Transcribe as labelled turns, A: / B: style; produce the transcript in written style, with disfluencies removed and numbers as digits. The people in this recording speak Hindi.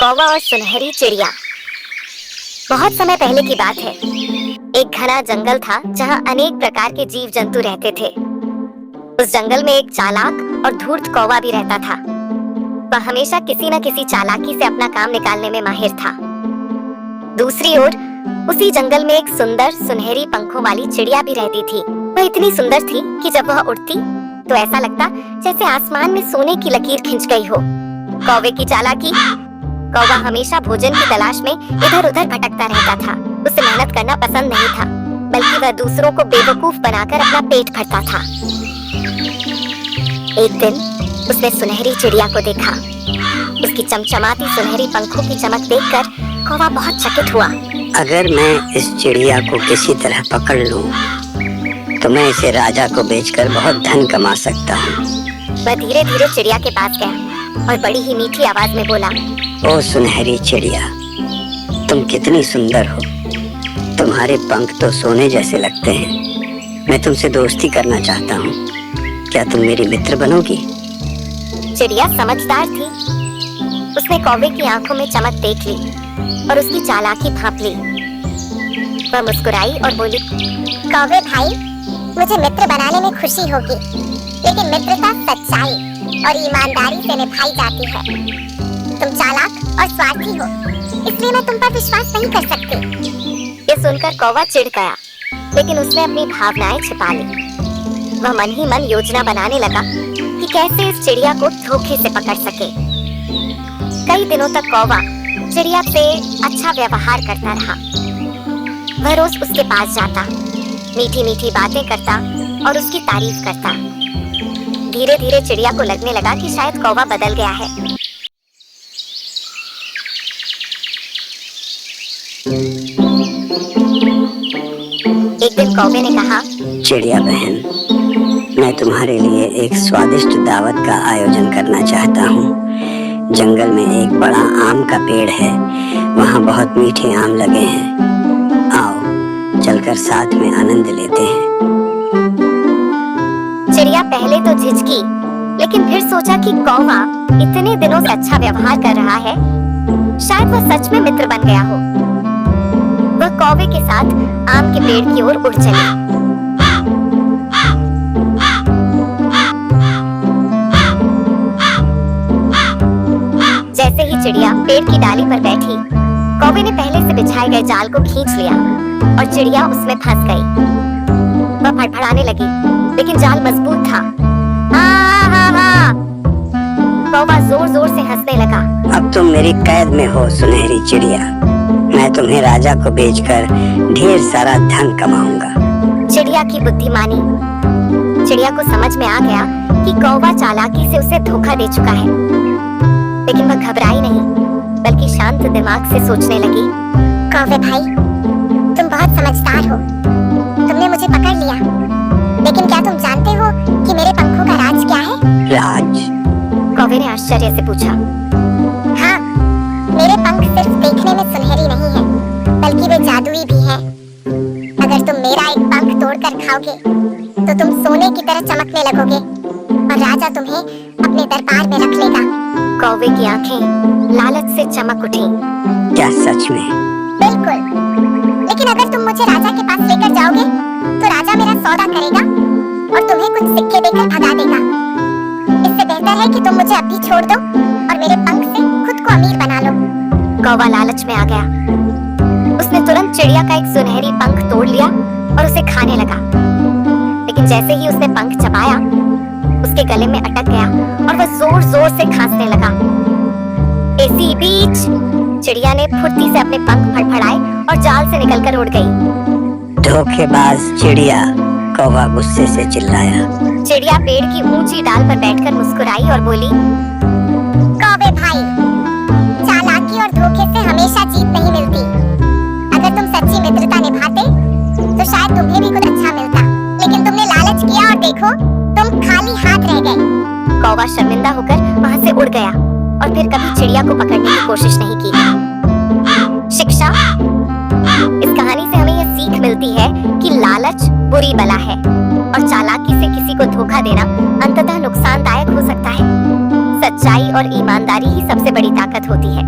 A: कौवा और सुनहरी चिड़िया। बहुत समय पहले की बात है। एक घना जंगल था जहाँ अनेक प्रकार के जीव जंतु रहते थे। उस जंगल में एक चालाक और धूर्त कौवा भी रहता था। वह हमेशा किसी न किसी चालाकी से अपना काम निकालने में माहिर था। दूसरी ओर उसी जंगल में एक सुंदर सुनहरी पंखों वाली चिड़िया भी रहती थी। वह इतनी सुंदर थी कि जब वह उड़ती तो ऐसा लगता जैसे आसमान में सोने की लकीर खिंच गई हो। कौवे की चालाकी। कौवा हमेशा भोजन की तलाश में इधर उधर भटकता रहता था। उसे मेहनत करना पसंद नहीं था, बल्कि वह दूसरों को बेवकूफ बनाकर अपना पेट भरता था। एक दिन उसने सुनहरी चिड़िया को देखा। उसकी चमचमाती सुनहरी पंखों की चमक देखकर कौवा बहुत चकित हुआ।
B: अगर मैं इस चिड़िया को किसी तरह पकड़ लूं, तो मैं इसे राजा को बेचकर बहुत धन कमा सकता हूँ।
A: वह धीरे धीरे चिड़िया के पास गया और बड़ी ही मीठी आवाज में बोला,
B: ओ सुनहरी चिड़िया, तुम कितनी सुंदर हो। तुम्हारे पंख तो सोने जैसे लगते हैं। मैं तुमसे दोस्ती करना चाहता हूँ। क्या तुम मेरी मित्र बनोगी?
A: चिड़िया समझदार थी। उसने कौवे की आंखों में चमक देख ली और उसकी चालाकी भांप ली। वह मुस्कुराई और बोली, कौवे भाई, मुझे मित्र बनाने में खुशी होगी, लेकिन मित्रता सच्चाई और ईमानदारी से निभाई जाती है। तुम चालाक और स्वार्थी हो, इसलिए मैं तुम पर विश्वास नहीं कर सकती। ये सुनकर कौवा चिढ़ गया, लेकिन उसने अपनी भावनाएं छिपा ली। वह मन ही मन योजना बनाने लगा कि कैसे इस चिड़िया को धोखे से पकड़ सके। कई दिनों तक कौवा चिड़िया से अच्छा व्यवहार करता रहा। वह रोज उसके पास जाता, मीठी मीठी बातें करता और उसकी तारीफ करता। धीरे धीरे चिड़िया को लगने लगा कि शायद कौवा बदल गया है। एक दिन कौवे ने कहा,
B: चिड़िया बहन, मैं तुम्हारे लिए एक स्वादिष्ट दावत का आयोजन करना चाहता हूँ। जंगल में एक बड़ा आम का पेड़ है, वहाँ बहुत मीठे आम लगे हैं। आओ चलकर साथ में आनंद लेते हैं।
A: चिड़िया पहले तो झिझकी, लेकिन फिर सोचा कि कौवा इतने दिनों से अच्छा व्यवहार कर रहा है, शायद वह सच में मित्र बन गया हो। वह कौवे के साथ आम के पेड़ की ओर उड़ चली। जैसे ही चिड़िया पेड़ की डाली पर बैठी, कौवे ने पहले से बिछाए गए जाल को खींच लिया और चिड़िया उसमें फंस गई। वह फड़फड़ाने लगी, लेकिन जाल मजबूत था। कौवा जोर जोर से हंसने लगा।
B: अब तुम मेरी कैद में हो सुनहरी चिड़िया। मैं तुम्हें राजा को बेचकर ढेर सारा धन कमाऊंगा।
A: चिड़िया की बुद्धिमानी। चिड़िया को समझ में आ गया कि कौवा चालाकी से उसे धोखा दे चुका है, लेकिन वह घबराई नहीं, बल्कि शांत दिमाग से सोचने लगी। कौवे भाई, तुम बहुत समझदार हो। तुमने मुझे पकड़ लिया, लेकिन क्या तुम जानते हो कि मेरे पंखों का राज क्या है?
B: राज?
A: कौवे ने आश्चर्य से पूछा। हाँ, मेरे पंख सिर्फ देखने में सुनहरी नहीं है, बल्कि वे जादुई भी हैं। अगर तुम मेरा एक पंख तोड़कर खाओगे, तो तुम सोने की तरह चमकने लगोगे और राजा तुम्हें अपने दरबार में रख लेगा। कौवे की आंखें लालच से चमक उठी।
B: क्या सच में?
A: बिल्कुल, लेकिन अगर तुम मुझे राजा के पास लेकर जाओगे, तो राजा मेरा सौदा करेगा और तुम्हें कुछ सिक्के देकर भगा देगा। इससे बेहतर है कि तुम मुझे अभी छोड़ दो और मेरे पंख से खुद को अमीर बना लो। कौवा लालच में आ गया। उसने तुरंत चिड़िया का एक सुनहरी पंख तोड़ लिया और उसे खाने लगा। लेकिन जैसे ही उसने पंख चबाया, उसके गले में अटक गया और वह जोर जोर से खांसने लगा। इसी बीच चिड़िया ने फुर्ती से अपने पंख फड़फड़ाए और जाल से निकलकर उड़ गई।
B: धोखेबाज चिड़िया, कौवा गुस्से से चिल्लाया।
A: चिड़िया पेड़ की ऊंची डाल पर बैठकर मुस्कुराई और बोली, कौवे भाई, चालाकी और धोखे से हमेशा जीत नहीं मिलती। अगर तुम सच्ची मित्रता निभाते, तो शायद तुम्हें भी कुछ अच्छा मिलता, लेकिन तुमने लालच किया और देखो, तुम खाली हाथ रह गए। कौवा शर्मिंदा होकर वहां से उड़ गया और फिर कभी चिड़िया को पकड़ने की कोशिश नहीं की। शिक्षा। इस कहानी से हमें यह सीख मिलती है कि लालच बुरी बला है और चालाकी से किसी को धोखा देना अंततः नुकसानदायक हो सकता है। सच्चाई और ईमानदारी ही सबसे बड़ी ताकत होती है।